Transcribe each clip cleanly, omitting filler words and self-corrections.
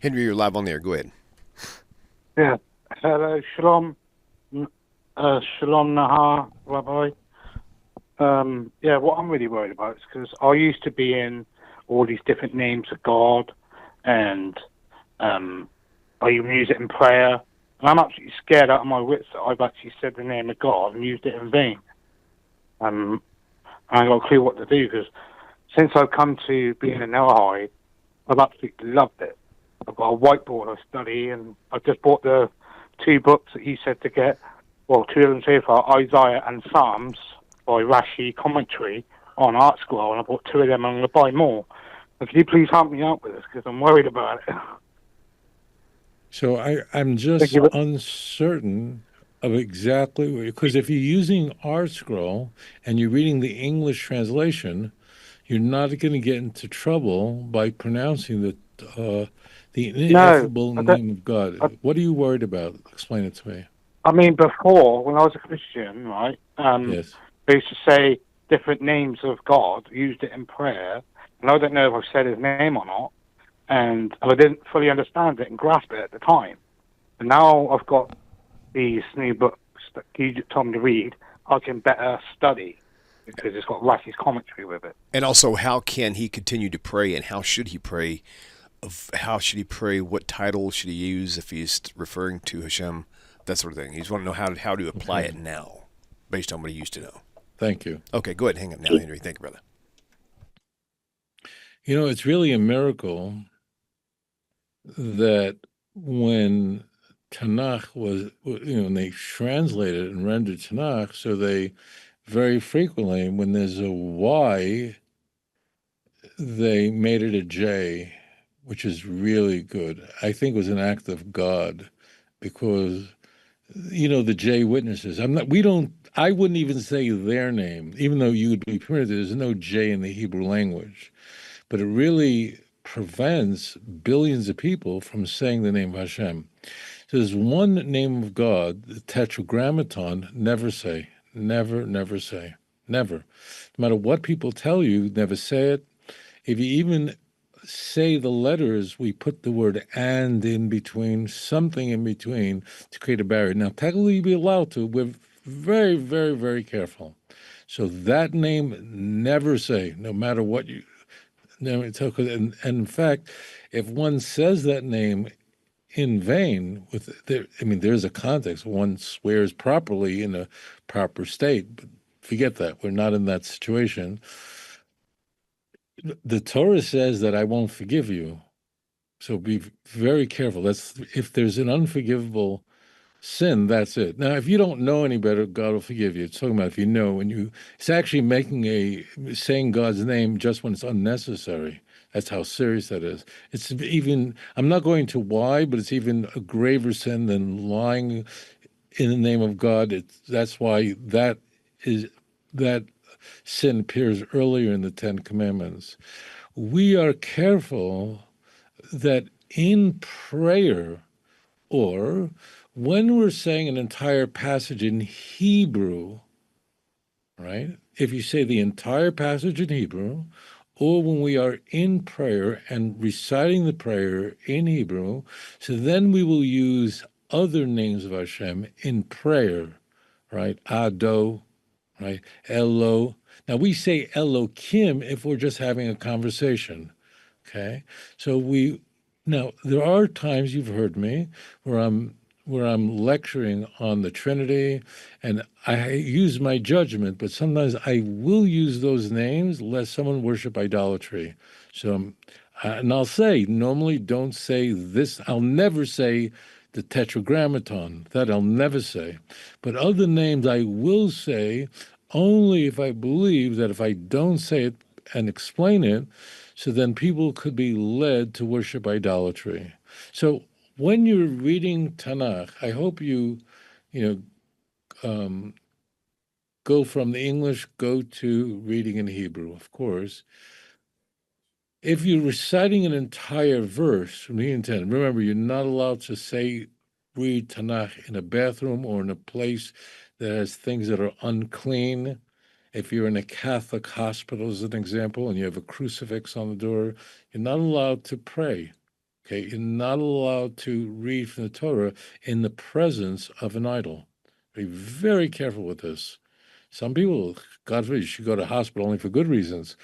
Henry, you're live on there. Go ahead. Yeah. Hello, Shalom. Shalom Nahar, Rabbi. Yeah, what I'm really worried about is because I used to be in all these different names of God, and I even use it in prayer. And I'm absolutely scared out of my wits that I've actually said the name of God and used it in vain. I ain't got a clue what to do because since I've come to being a Noahide, I've absolutely loved it. I've got a whiteboard I study, and I've just bought the two books that he said to get. Well, two of them so far, Isaiah and Psalms by Rashi commentary on ArtScroll, and I bought two of them, and I'm going to buy more. But can you please help me out with this because I'm worried about it? So I'm Thank just you. uncertain of exactly, because if you're using ArtScroll and you're reading the English translation, you're not going to get into trouble by pronouncing the No, ineffable I don't. name of God. I, What are you worried about? Explain it to me. I mean, before when I was a Christian, right? Yes. They used to say different names of God, used it in prayer, and I don't know if I said his name or not, and I didn't fully understand it and grasp it at the time. And now I've got these new books that you told me to read. I can better study because it's got Rashi's commentary with it. And also, how can he continue to pray, and how should he pray? How should he pray? What title should he use if he's referring to Hashem? That sort of thing. He just want to know how to apply Okay. it now, based on what he used to know. Thank you. Okay, go ahead and hang up now, Henry. Thank you, brother. You know, it's really a miracle that when TaNaCh was, when they translated and rendered TaNaCh, so they very frequently, when there's a Y, they made it a J, which is really good. I think it was an act of God because, the J witnesses, I wouldn't even say their name, even though you would be permitted. There's no J in the Hebrew language, but it really prevents billions of people from saying the name of Hashem. So there's one name of God, the Tetragrammaton, never say, never say, never. No matter what people tell you, never say it. If you even say the letters, we put the word and in between, something in between to create a barrier. Now, technically, you'd be allowed to. We're very, very, very careful. So that name, never say, no matter what you. And in fact, if one says that name in vain, there's a context. One swears properly in a proper state, but forget that. We're not in that situation. The Torah says that I won't forgive you. So be very careful. That's if there's an unforgivable sin, that's it. Now, if you don't know any better, God will forgive you. It's talking about if you know, it's actually saying God's name just when it's unnecessary. That's how serious that is. It's even, I'm not going to why, but it's even a graver sin than lying in the name of God. That's why that sin appears earlier in the Ten Commandments. We are careful that in prayer, or when we're saying an entire passage in Hebrew, right? If you say the entire passage in Hebrew, or when we are in prayer and reciting the prayer in Hebrew, so then we will use other names of Hashem in prayer, right? Ado, right? Elo. Now we say Elohim if we're just having a conversation, okay? So now there are times you've heard me where I'm lecturing on the Trinity, and I use my judgment, but sometimes I will use those names lest someone worship idolatry. So, and I'll say, normally don't say this. I'll never say the Tetragrammaton. That I'll never say. But other names I will say only if I believe that if I don't say it and explain it, so then people could be led to worship idolatry. So when you're reading TaNaCh, I hope you go from the English, go to reading in Hebrew, of course. If you're reciting an entire verse from the intent, remember, you're not allowed to read TaNaCh in a bathroom or in a place that has things that are unclean. If you're in a Catholic hospital, as an example, and you have a crucifix on the door, you're not allowed to pray. Okay, you're not allowed to read from the Torah in the presence of an idol. Be very careful with this. Some people, God forbid, you should go to hospital only for good reasons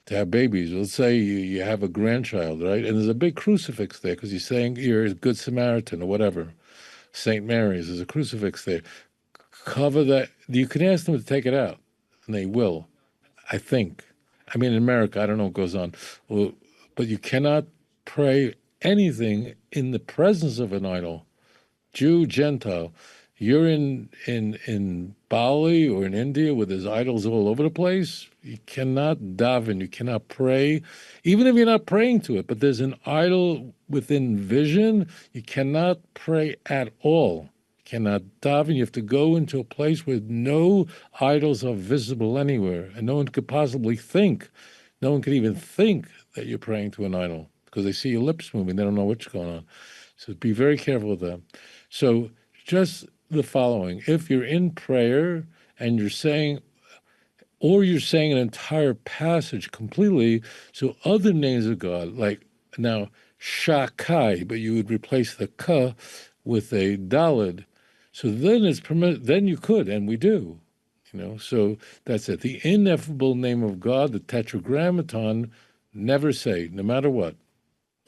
to have babies. Let's say you have a grandchild, right? And there's a big crucifix there because you're saying you're a good Samaritan or whatever. St. Mary's, there's a crucifix there. Cover that. You can ask them to take it out, and they will, I think. I mean, in America, I don't know what goes on. Well, but you cannot pray anything in the presence of an idol, Jew, Gentile. You're in Bali or in India where there's idols all over the place. You cannot daven, you cannot pray, even if you're not praying to it, but there's an idol within vision, you cannot pray at all. You cannot daven. You have to go into a place where no idols are visible anywhere, and no one could possibly think, no one could even think that you're praying to an idol because they see your lips moving, they don't know what's going on. So be very careful with that. So just the following: if you're in prayer and you're saying, or you're saying an entire passage completely, so other names of God, like now Shakai, but you would replace the Ka with a Dalid. So then it's permitted, then you could, and we do, so that's it. The ineffable name of God, the Tetragrammaton, never say, no matter what.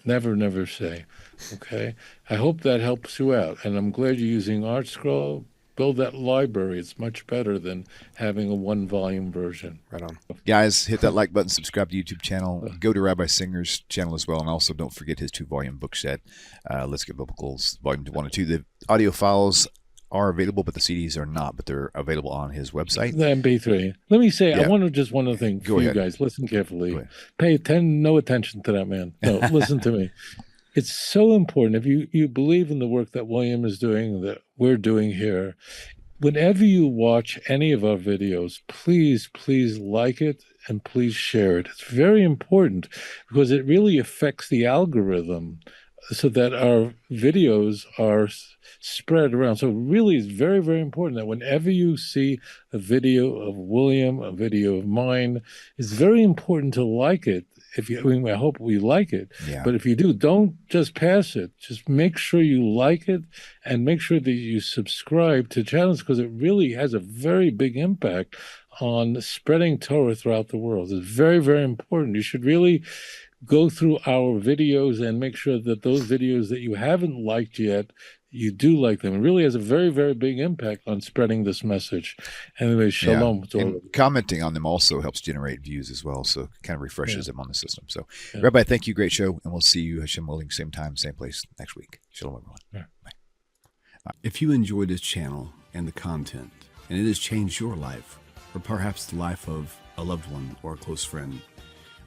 Never say. Okay? I hope that helps you out. And I'm glad you're using ArtScroll. Build that library. It's much better than having a one-volume version. Right on. Guys, hit that like button, subscribe to the YouTube channel, go to Rabbi Singer's channel as well, and also don't forget his 2-volume book set, Let's Get Biblicals, Volume 1 and 2. The audio files are available, but the CDs are not, but they're available on his website. The MP3. Let me say, Yeah. I want to just one other thing Go for ahead. you guys. Listen carefully. Go ahead. Pay no attention to that man. No, listen to me. It's so important. If you believe in the work that William is doing, that we're doing here, whenever you watch any of our videos, please like it and please share it. It's very important because it really affects the algorithm so that our videos are spread around. So really it's very, very important that whenever you see a video of William, a video of mine, it's very important to like it. I hope we like it. Yeah. But if you do, don't just pass it. Just make sure you like it and make sure that you subscribe to channels because it really has a very big impact on spreading Torah throughout the world. It's very, very important. You should really go through our videos and make sure that those videos that you haven't liked yet, you do like them. It really has a very, very big impact on spreading this message. Anyway, shalom. Yeah. And commenting on them also helps generate views as well, so it kind of refreshes them on the system. So, Yeah. Rabbi, thank you. Great show, and we'll see you, Hashem willing, same time, same place next week. Shalom, everyone. Yeah. Bye. If you enjoy this channel and the content, and it has changed your life, or perhaps the life of a loved one or a close friend,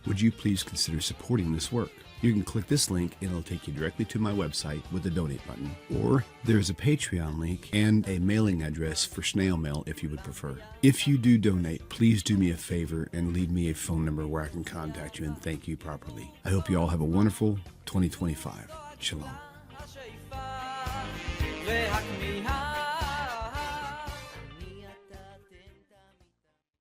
would you please consider supporting this work? You can click this link and it'll take you directly to my website with the donate button. Or there's a Patreon link and a mailing address for snail mail if you would prefer. If you do donate, please do me a favor and leave me a phone number where I can contact you and thank you properly. I hope you all have a wonderful 2025. Shalom.